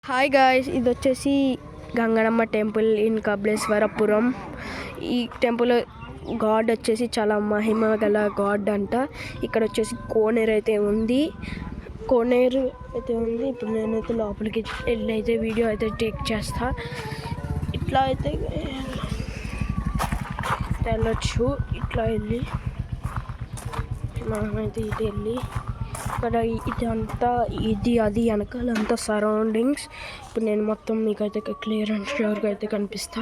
Hi guys, ఇది వచ్చేసి Gangannamma temple in Kapileswarapuram. ఈ టెంపుల్ గాడ్ వచ్చేసి చాలా మహిమ గల గాడ్ అంట. ఇక్కడ వచ్చేసి కోనేరు అయితే ఉంది. ఇప్పుడు నేనైతే లోపలికి వెళ్ళి అయితే వీడియో అయితే టేక్ చేస్తా. ఇట్లా అయితే వెళ్ళొచ్చు. ఇట్లా వెళ్ళి మనమైతే ఇటు వెళ్ళి ఇక్కడ ఇదంతా ఇది అది వెనకాలంతా సరౌండింగ్స్. ఇప్పుడు నేను మొత్తం మీకైతే క్లియర్ అండ్ ష్యూర్గా అయితే కనిపిస్తా.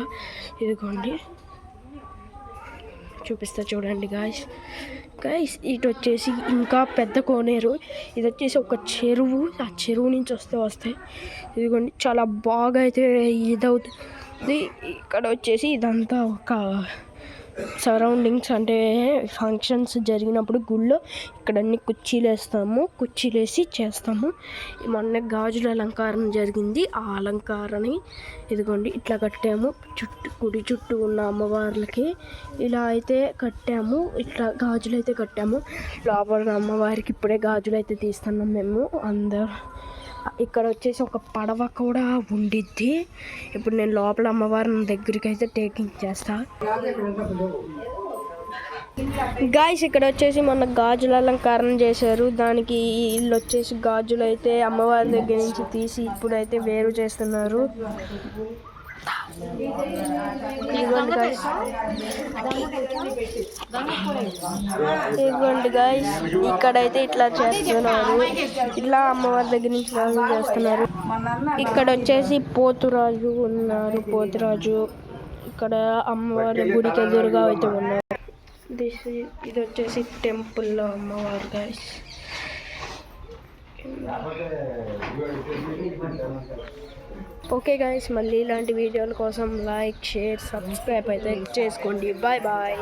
ఇదిగోండి, చూపిస్తా చూడండి గాయస్. ఇటు వచ్చేసి ఇంకా పెద్ద కోనేరు. ఇది వచ్చేసి ఒక చెరువు. ఆ చెరువు నుంచి వస్తాయి. ఇదిగోండి, చాలా బాగా అయితే ఇదవుతుంది. ఇక్కడ వచ్చేసి ఇదంతా ఒక సరౌండింగ్స్, అంటే ఫంక్షన్స్ జరిగినప్పుడు గుళ్ళో ఇక్కడ అన్ని కుర్చీలేసి చేస్తాము. మొన్న గాజుల అలంకారం జరిగింది. ఆ అలంకారాన్ని ఇదిగోండి ఇట్లా కట్టాము. గుడి చుట్టూ ఉన్న అమ్మవార్లకి ఇలా అయితే కట్టాము. ఇట్లా గాజులు అయితే కట్టాము. లోపల అమ్మవారికి ఇప్పుడే గాజులు అయితే తీస్తున్నాం మేము అందరూ. ఇక్కడ వచ్చేసి ఒక పడవ కూడా ఉండిద్ది. ఇప్పుడు నేను లోపల అమ్మవారిని దగ్గరికి అయితే టేకింగ్ చేస్తా. గాయస్, ఇక్కడ వచ్చేసి మొన్న గాజుల అలంకారం చేశారు. దానికి వీళ్ళు వచ్చేసి గాజులు అయితే అమ్మవారి దగ్గర నుంచి తీసి ఇప్పుడైతే వేరు చేస్తున్నారు. ఇదిగోండి గాయస్, ఇక్కడైతే ఇట్లా చేస్తున్నారు. ఇట్లా అమ్మవారి దగ్గర నుంచి చేస్తున్నారు. ఇక్కడ వచ్చేసి పోతురాజు ఉన్నారు. పోతురాజు ఇక్కడ అమ్మవారి గుడికి ఎదురుగా అయితే ఉన్నారు. ఇది వచ్చేసి టెంపుల్లో అమ్మవారు గాయస్. ఓకే గాయస్, మళ్ళీ ఇలాంటి వీడియోల కోసం లైక్, షేర్, సబ్స్క్రైబ్ అయితే చేసుకోండి. Bye bye.